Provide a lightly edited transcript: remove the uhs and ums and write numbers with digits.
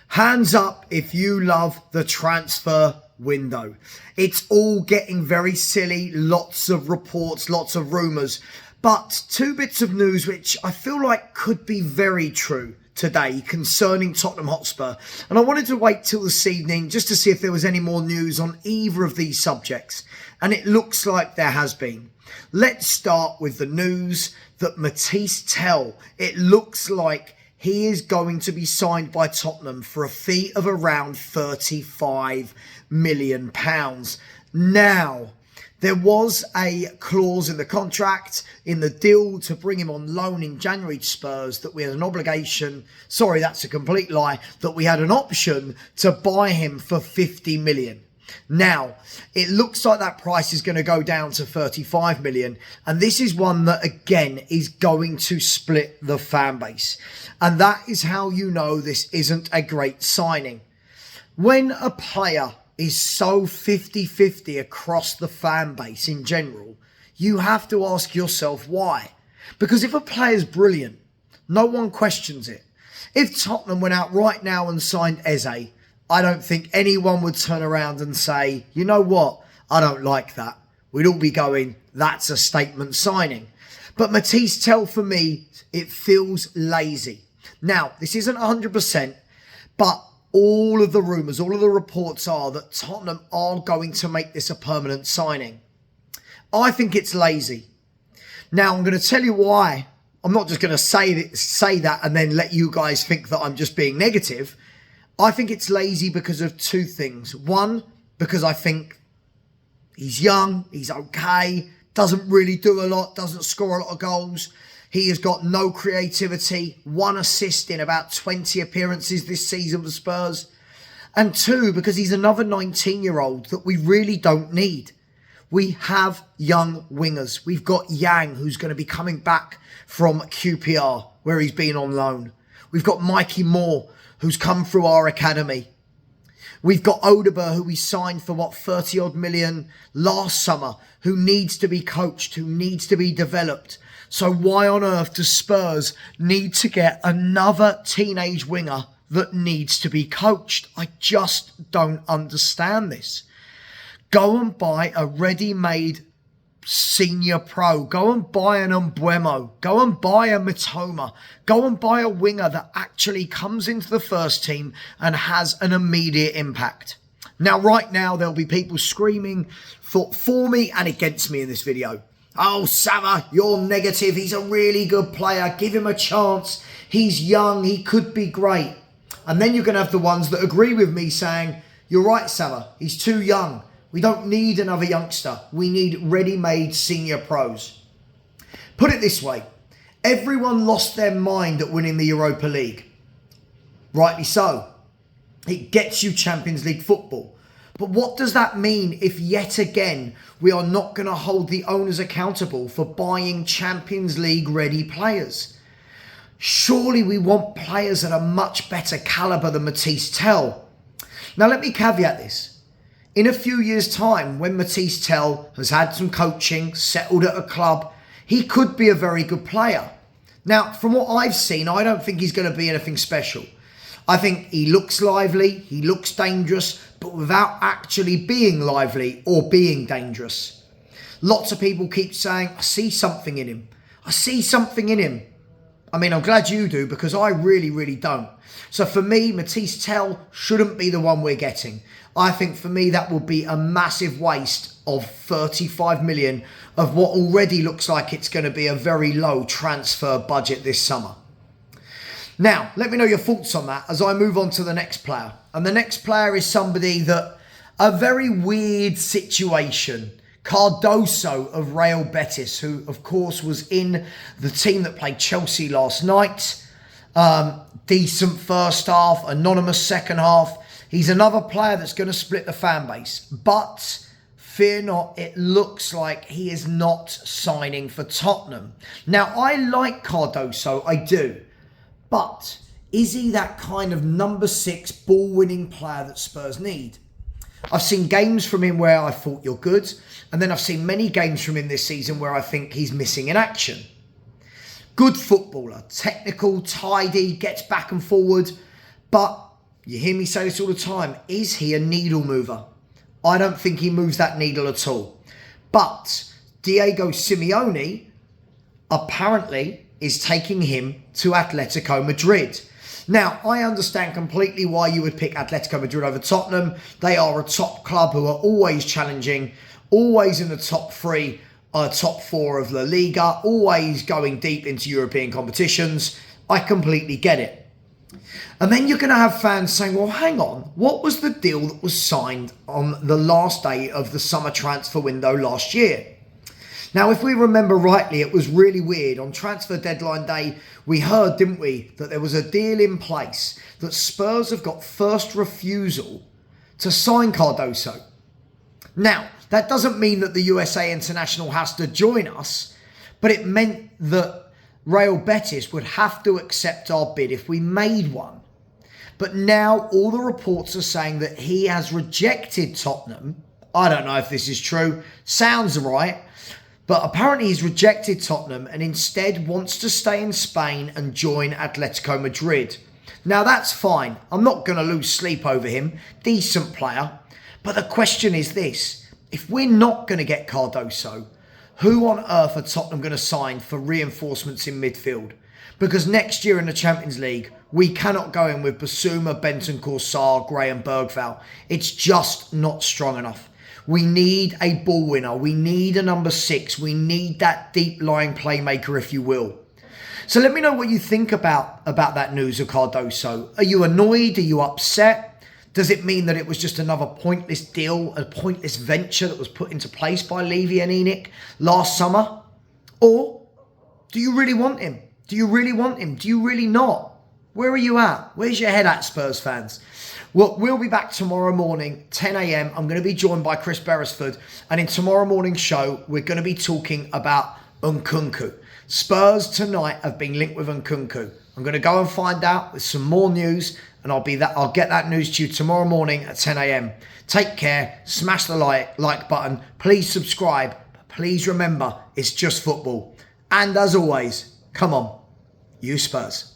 Hands up if you love the transfer window. It's all getting very silly, lots of reports, lots of rumours. But two bits of news which I feel like could be very true today concerning Tottenham Hotspur. And I wanted to wait till this evening just to see if there was any more news on either of these subjects. And it looks like there has been. Let's start with the news that Mathys Tel, it looks like he is going to be signed by Tottenham for a fee of around £35 million. Now, there was a clause in the contract, in the deal to bring him on loan in January to Spurs, that we had an obligation, sorry, that's a complete lie, that we had an option to buy him for 50 million. Now, it looks like that price is going to go down to 35 million. And this is one that, again, is going to split the fan base. And that is how you know this isn't a great signing. When a player is so 50-50 across the fan base in general, you have to ask yourself why. Because if a player's brilliant, no one questions it. If Tottenham went out right now and signed Eze, I don't think anyone would turn around and say, you know what, I don't like that. We'd all be going, that's a statement signing. But Mathys Tel, for me, it feels lazy. Now, this isn't 100%, but all of the rumours, all of the reports are that Tottenham are going to make this a permanent signing. I think it's lazy. Now, I'm going to tell you why. I'm not just going to say that and then let you guys think that I'm just being negative. I think it's lazy because of two things. One, because I think he's young, he's okay, doesn't really do a lot, doesn't score a lot of goals. He has got no creativity, 1 assist in about 20 appearances this season for Spurs. And two, because he's another 19-year-old that we really don't need. We have young wingers. We've got Yang, who's going to be coming back from QPR, where he's been on loan. We've got Mikey Moore, who's come through our academy. We've got Odeber, who we signed for 30 odd million last summer, who needs to be coached, who needs to be developed. So why on earth does Spurs need to get another teenage winger that needs to be coached? I just don't understand this. Go and buy a ready-made senior pro. Go and buy an Mbeumo. Go and buy a Mitoma. Go and buy a winger that actually comes into the first team and has an immediate impact. Now, right now, there'll be people screaming for me and against me in this video. Oh, Sava, you're negative. He's a really good player. Give him a chance. He's young. He could be great. And then you're going to have the ones that agree with me saying, you're right, Sava. He's too young. We don't need another youngster. We need ready-made senior pros. Put it this way. Everyone lost their mind at winning the Europa League. Rightly so. It gets you Champions League football. But what does that mean if yet again we are not going to hold the owners accountable for buying Champions League ready players? Surely we want players at a much better calibre than Mathys Tel. Now let me caveat this. In a few years' time, when Mathys Tel has had some coaching, settled at a club, he could be a very good player. Now, from what I've seen, I don't think he's going to be anything special. I think he looks lively, he looks dangerous, but without actually being lively or being dangerous. Lots of people keep saying, I see something in him. I see something in him. I mean, I'm glad you do, because I really, really don't. So for me, Mathys Tel shouldn't be the one we're getting. I think for me, that would be a massive waste of 35 million of what already looks like it's going to be a very low transfer budget this summer. Now, let me know your thoughts on that as I move on to the next player. And the next player is somebody that, a very weird situation. Cardoso of Real Betis, who of course was in the team that played Chelsea last night. Decent first half, anonymous second half. He's another player that's going to split the fan base. But fear not, it looks like he is not signing for Tottenham. Now, I like Cardoso, I do. But is he that kind of number 6 ball-winning player that Spurs need? I've seen games from him where I thought you're good. And then I've seen many games from him this season where I think he's missing in action. Good footballer, technical, tidy, gets back and forward. But You hear me say this all the time. Is he a needle mover? I don't think he moves that needle at all. But Diego Simeone apparently is taking him to Atletico Madrid. Now, I understand completely why you would pick Atletico Madrid over Tottenham. They are a top club who are always challenging, always in the top three, top four of La Liga, always going deep into European competitions. I completely get it. And then you're going to have fans saying, well, hang on, what was the deal that was signed on the last day of the summer transfer window last year? Now, if we remember rightly, it was really weird. On transfer deadline day, we heard, didn't we, that there was a deal in place that Spurs have got first refusal to sign Cardoso. Now, that doesn't mean that the USA international has to join us, but it meant that Real Betis would have to accept our bid if we made one. But now all the reports are saying that he has rejected Tottenham. I don't know if this is true. Sounds right. But apparently he's rejected Tottenham and instead wants to stay in Spain and join Atletico Madrid. Now that's fine. I'm not going to lose sleep over him. Decent player. But the question is this. If we're not going to get Cardoso, who on earth are Tottenham going to sign for reinforcements in midfield? Because next year in the Champions League, we cannot go in with Basuma, Bentancur, Sarr, Gray and Bergvall. It's just not strong enough. We need a ball winner. We need a number 6. We need that deep-lying playmaker, if you will. So let me know what you think about that news of Cardoso. Are you annoyed? Are you upset? Does it mean that it was just another pointless deal, a pointless venture that was put into place by Levy and Enoch last summer? Or do you really want him? Do you really want him? Do you really not? Where are you at? Where's your head at, Spurs fans? Well, we'll be back tomorrow morning, 10 a.m. I'm going to be joined by Chris Beresford. And in tomorrow morning's show, we're going to be talking about Nkunku. Spurs tonight have been linked with Nkunku. I'm going to go and find out with some more news. And I'll get that news to you tomorrow morning at 10 a.m. Take care. Smash the like button. Please subscribe. But please remember, it's just football. And as always, come on, you Spurs.